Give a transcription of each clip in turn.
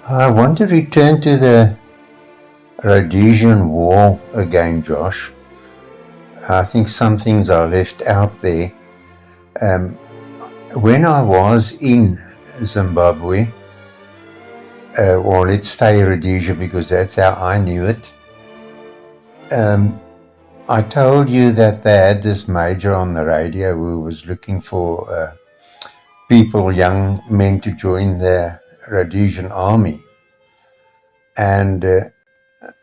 I want to return to the Rhodesian War again, Josh. I think some things are left out there. When I was in Zimbabwe, or let's say Rhodesia because that's how I knew it, I told you that they had this major on the radio who was looking for people, young men, to join the Rhodesian army. And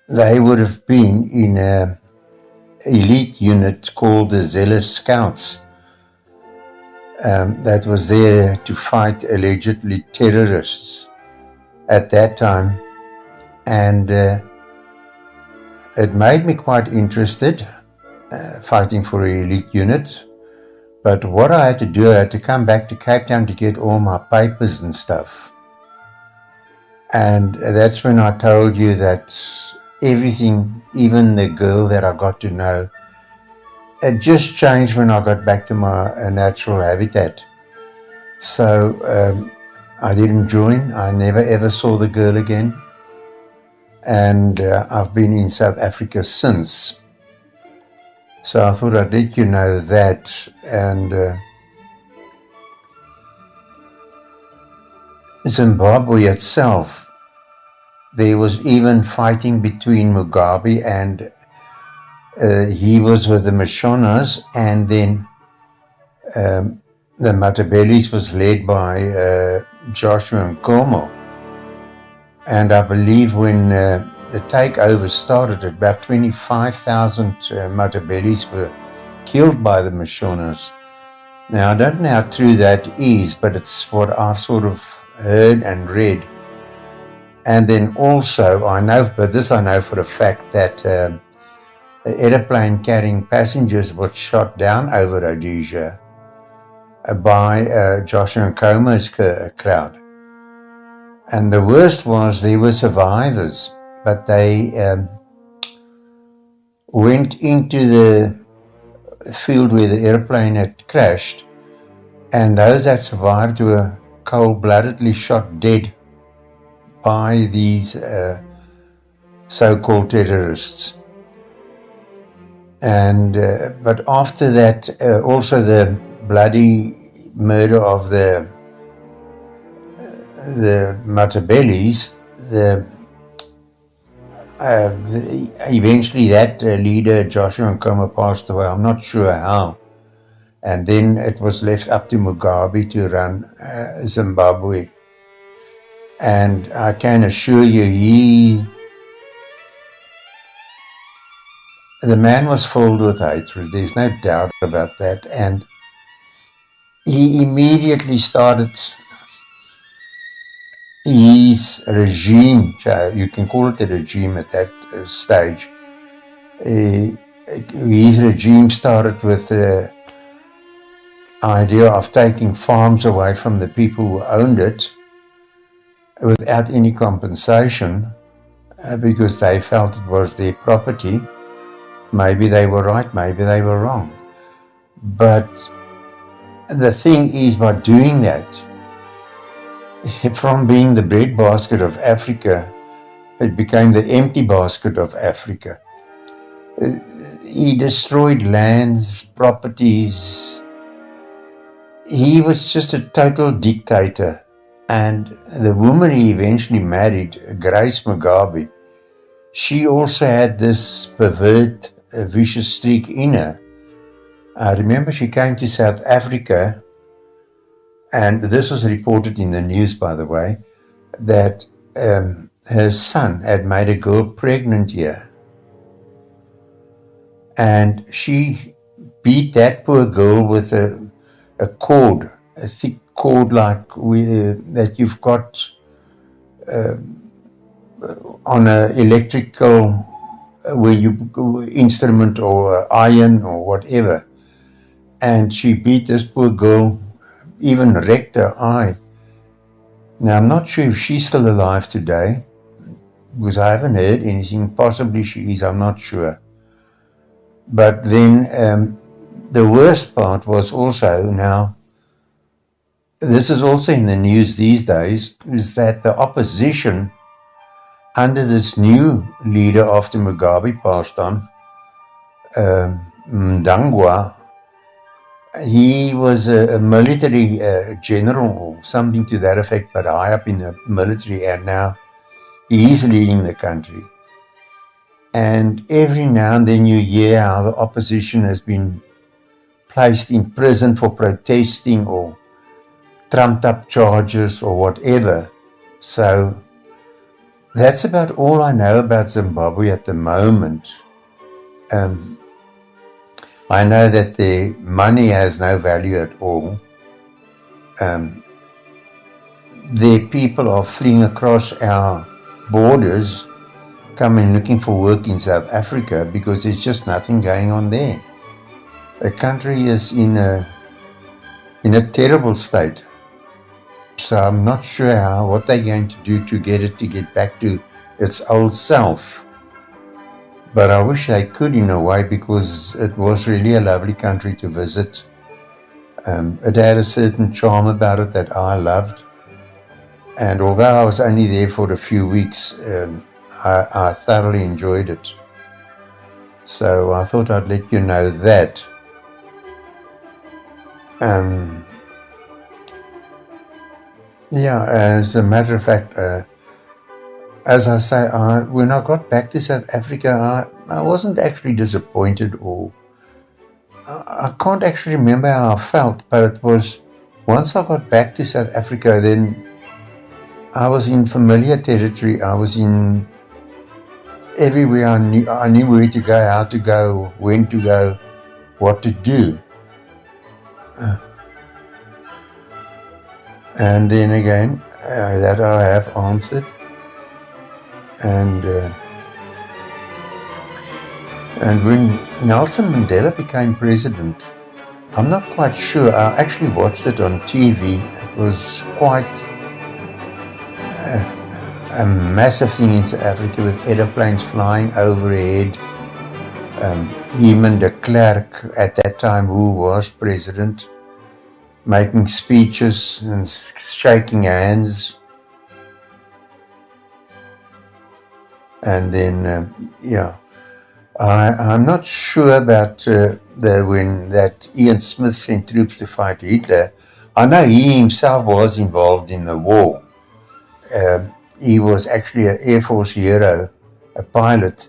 they would have been in an elite unit called the Zealous Scouts that was there to fight allegedly terrorists at that time. And it made me quite interested, fighting for an elite unit. But what I had to do, I had to come back to Cape Town to get all my papers and stuff. And that's when I told you that everything, even the girl that I got to know, it just changed when I got back to my natural habitat. So I didn't join. I never ever saw the girl again. And I've been in South Africa since. So I thought I'd let you know that. And Zimbabwe itself, there was even fighting between Mugabe and he was with the Mashonas, and then the Matabele's was led by Joshua Nkomo. And I believe when the takeover started, about 25,000 Matabele's were killed by the Mashonas. Now, I don't know how true that is, but it's what I've sort of heard and read. And then also, I know, but this I know for a fact, that an aeroplane carrying passengers was shot down over Rhodesia by Joshua Nkomo's crowd. And the worst was there were survivors, but they went into the field where the airplane had crashed, and those that survived were cold-bloodedly shot dead by these so-called terrorists. And but after that, also the bloody murder of the Matabele's, eventually that leader, Joshua Nkomo, passed away. I'm not sure how. And then it was left up to Mugabe to run Zimbabwe. And I can assure you, the man was filled with hatred. There's no doubt about that. And he immediately started his regime, you can call it a regime at that stage. His regime started with the idea of taking farms away from the people who owned it without any compensation because they felt it was their property. Maybe they were right, maybe they were wrong. But the thing is, by doing that, from being the breadbasket of Africa, it became the empty basket of Africa. He destroyed lands, properties. He was just a total dictator. And the woman he eventually married, Grace Mugabe, she also had this pervert, vicious streak in her. I remember she came to South Africa, and this was reported in the news, by the way, that her son had made a girl pregnant here, and she beat that poor girl with a cord, a thick cord like that you've got on an electrical where you instrument or iron or whatever. And she beat this poor girl, even wrecked her eye. Now, I'm not sure if she's still alive today, because I haven't heard anything. Possibly she is, I'm not sure. But then the worst part was also, now, this is also in the news these days, is that the opposition under this new leader after Mugabe passed on, Mnangagwa, he was a military general or something to that effect, but high up in the military, and now he's leading the country. And every now and then you hear how the opposition has been placed in prison for protesting or trumped up charges or whatever. So that's about all I know about Zimbabwe at the moment. I know that their money has no value at all. Their people are fleeing across our borders, coming looking for work in South Africa because there's just nothing going on there. The country is in a terrible state. So I'm not sure what they're going to do to get it to get back to its old self. But I wish they could in a way, because it was really a lovely country to visit. It had a certain charm about it that I loved. And although I was only there for a few weeks, I thoroughly enjoyed it. So I thought I'd let you know that. Yeah, as a matter of fact, as I say, when I got back to South Africa, I wasn't actually disappointed, or I can't actually remember how I felt, but it was, once I got back to South Africa, then I was in familiar territory. I was in everywhere. I knew where to go, how to go, when to go, what to do. And then again, that I have answered. And when Nelson Mandela became president, I'm not quite sure. I actually watched it on TV. It was quite a massive thing in South Africa, with aeroplanes flying overhead. Him and de Klerk at that time, who was president, making speeches and shaking hands. And then, I'm not sure about when that Ian Smith sent troops to fight Hitler. I know he himself was involved in the war. He was actually an Air Force hero, a pilot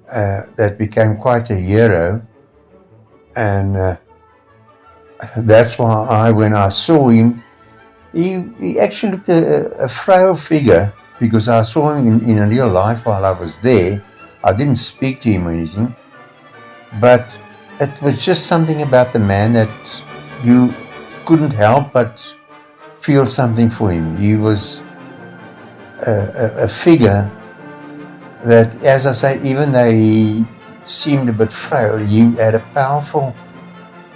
that became quite a hero. And that's why when I saw him, he actually looked a frail figure, because I saw him in real life while I was there. I didn't speak to him or anything, but it was just something about the man that you couldn't help but feel something for him. He was a figure that, as I say, even though he seemed a bit frail, he had a powerful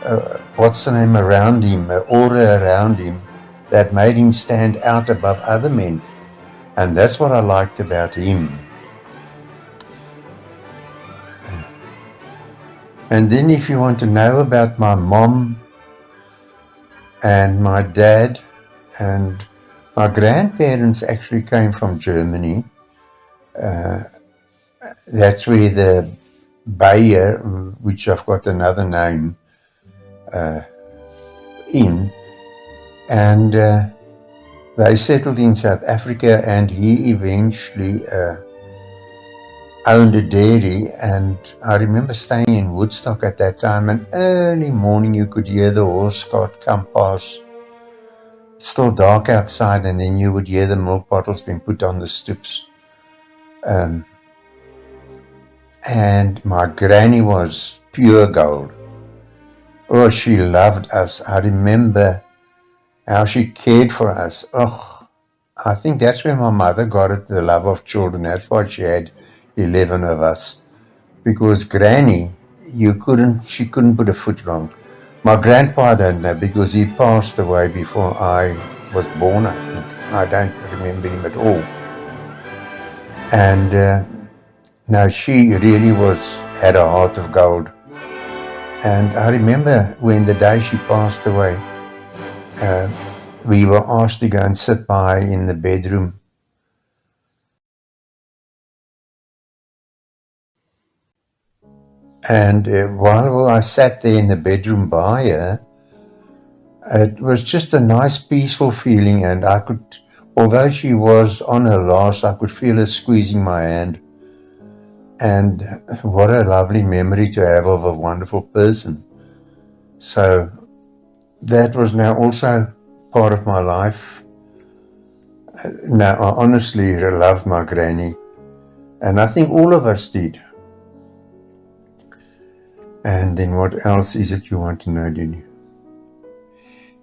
around him, an aura around him that made him stand out above other men. And that's what I liked about him. And then if you want to know about my mom and my dad, and my grandparents actually came from Germany. That's where the Bayer, which I've got another name in, and they settled in South Africa, and he eventually owned a dairy. And I remember staying in Woodstock at that time, and early morning you could hear the horse cart come past still dark outside, and then you would hear the milk bottles being put on the stoops. And my granny was pure gold. Oh, she loved us. I remember how she cared for us. Oh, I think that's where my mother got it, the love of children. That's why she had 11 of us. Because Granny, she couldn't put a foot wrong. My grandpa, I don't know, because he passed away before I was born, I think. I don't remember him at all. And no, she really had a heart of gold. And I remember when the day she passed away, we were asked to go and sit by in the bedroom. And while I sat there in the bedroom by her, it was just a nice, peaceful feeling. And I could, although she was on her last, I could feel her squeezing my hand. And what a lovely memory to have of a wonderful person. So that was now also part of my life. Now, I honestly loved my granny. And I think all of us did. And then what else is it you want to know, did you?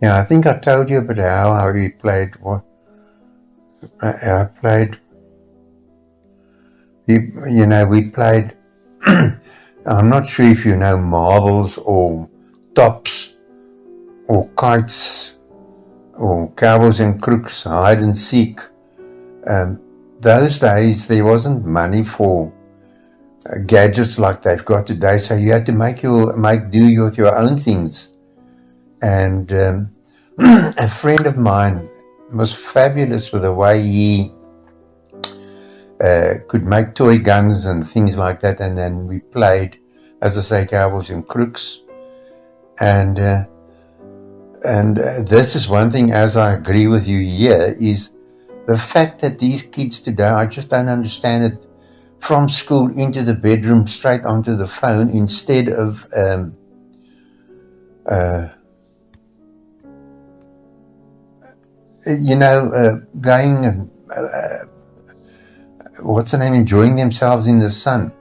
Yeah, I think I told you about how we played. I played. We played. I'm not sure if you know marbles or tops or kites or cowboys and crooks, hide and seek. Those days there wasn't money for gadgets like they've got today, so you had to do with your own things. And a friend of mine was fabulous with the way he could make toy guns and things like that. And then we played, as I say, cowboys and crooks. And this is one thing, as I agree with you here, is the fact that these kids today, I just don't understand it, from school into the bedroom, straight onto the phone, instead of going and enjoying themselves in the sun.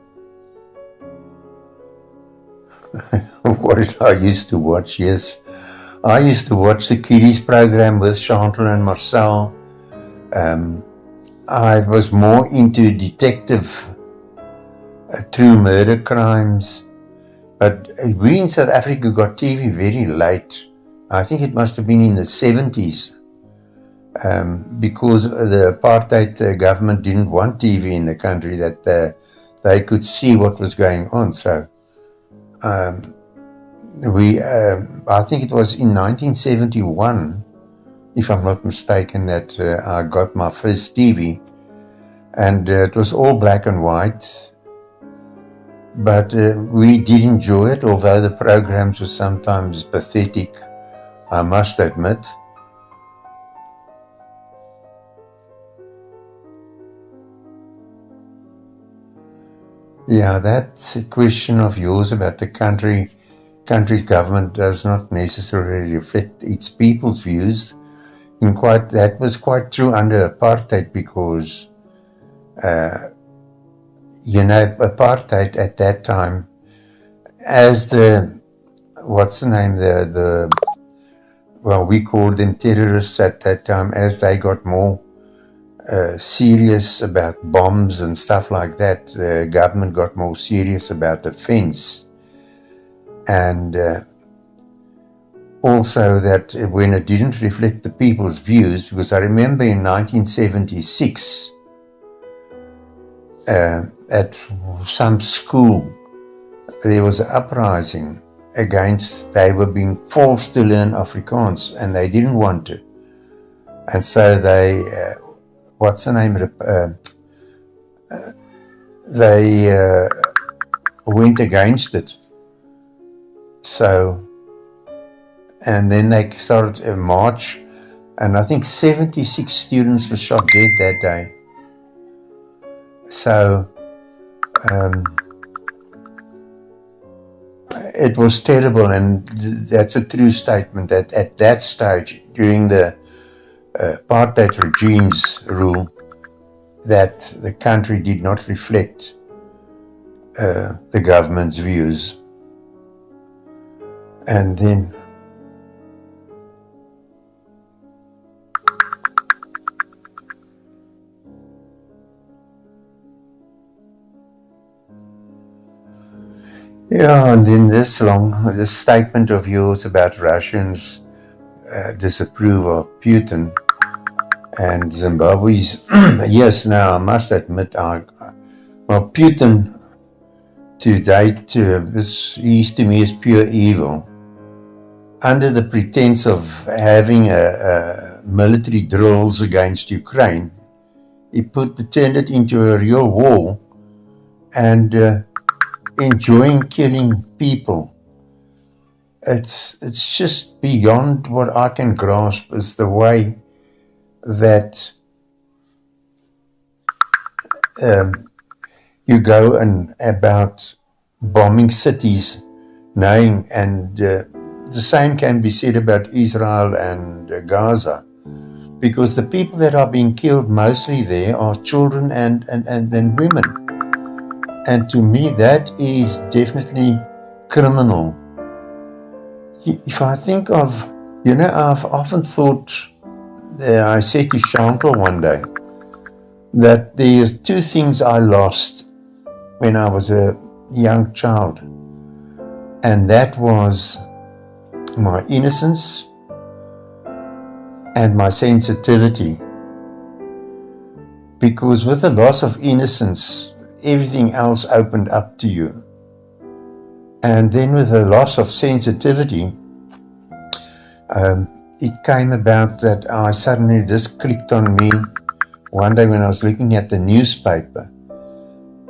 What did I used to watch? Yes, I used to watch the kiddies program with Chantal and Marcel. I was more into detective, true murder crimes. But we in South Africa got TV very late. I think it must have been in the 70s. Because the apartheid government didn't want TV in the country, that they could see what was going on. So I think it was in 1971, if I'm not mistaken, that I got my first TV, and it was all black and white. But we did enjoy it, although the programs were sometimes pathetic, I must admit. Yeah, that question of yours about the country's government does not necessarily reflect its people's views. That was quite true under apartheid, because apartheid at that time, as we called them terrorists at that time, as they got more serious about bombs and stuff like that, the government got more serious about defense. And also that when it didn't reflect the people's views, because I remember in 1976, at some school, there was an uprising against, they were being forced to learn Afrikaans, and they didn't want to. And so they, they went against it. So, and then they started a march, and I think 76 students were shot dead that day. So, it was terrible, and that's a true statement, that at that stage, during the apartheid regimes rule that the country did not reflect the government's views. And then this statement of yours about Russians disapprove of Putin and Zimbabwe's. Yes, now I must admit, Putin to date, he's to me is pure evil. Under the pretense of having military drills against Ukraine, he turned it into a real war and enjoying killing people. It's just beyond what I can grasp, is the way that you go and about bombing cities, knowing, and the same can be said about Israel and Gaza, because the people that are being killed mostly there are children and women. And to me, that is definitely criminal. If I think of, I've often thought, I said to Chantal one day, that there's two things I lost when I was a young child. And that was my innocence and my sensitivity. Because with the loss of innocence, everything else opened up to you. And then with the loss of sensitivity, it came about that suddenly this clicked on me one day when I was looking at the newspaper.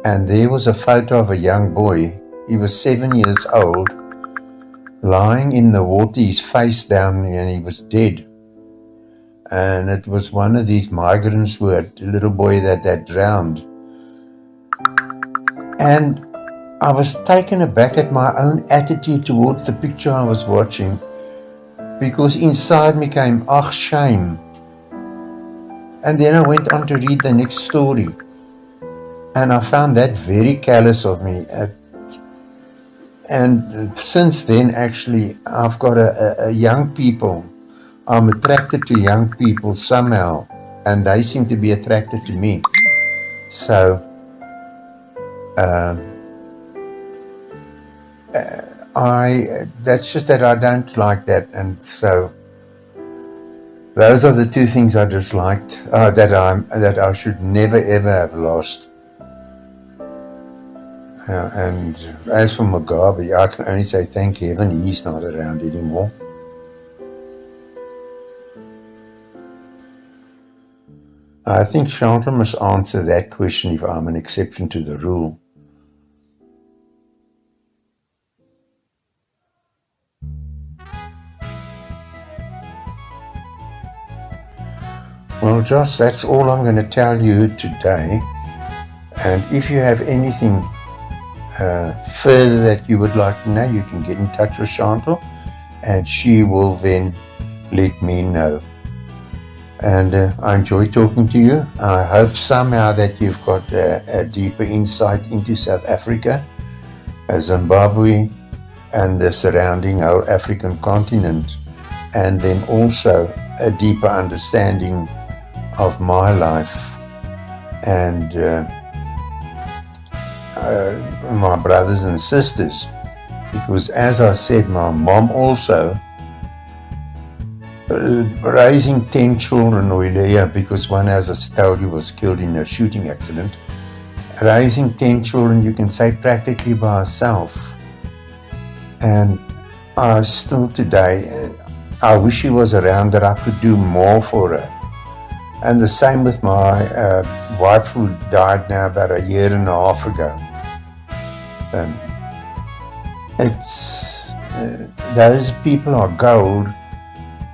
And there was a photo of a young boy. He was 7 years old, lying in the water, his face down, and he was dead. And it was one of these migrants who had a little boy that drowned. And I was taken aback at my own attitude towards the picture I was watching, because inside me came, shame. And then I went on to read the next story, and I found that very callous of me. And since then, actually, I've got a young people. I'm attracted to young people somehow, and they seem to be attracted to me. So, that's just that I don't like that, and so those are the two things I disliked, that I should never ever have lost. And as for Mugabe, I can only say thank heaven he's not around anymore. I think Chantal must answer that question if I'm an exception to the rule. Well, Josh, that's all I'm going to tell you today. And if you have anything further that you would like to know, you can get in touch with Chantal, and she will then let me know. And I enjoy talking to you. I hope somehow that you've got a deeper insight into South Africa, Zimbabwe, and the surrounding whole African continent, and then also a deeper understanding of my life and my brothers and sisters, because as I said, my mom also raising 10 children, because one, as I told you, was killed in a shooting accident. Raising 10 children, you can say, practically by herself. And I still today, I wish she was around, that I could do more for her. And the same with my wife, who died now about a year and a half ago. Those people are gold,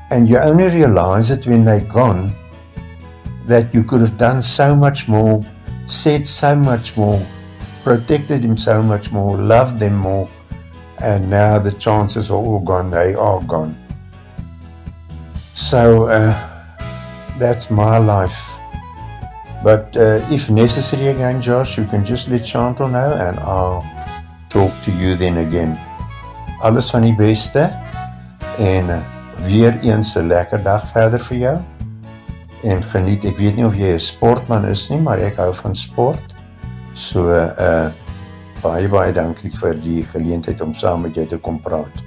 and you only realize it when they're gone, that you could have done so much more, said so much more, protected them so much more, loved them more, and now the chances are all gone. They are gone. So that's my life. But if necessary again, Josh, you can just let Chantal know and I'll talk to you then again. Alles van die beste en weer eens 'n lekker dag verder vir jou. En geniet, ek weet nie of jy 'n sportman is nie, maar ek hou van sport. So baie dankie vir die geleentheid om saam met jou te kom praat.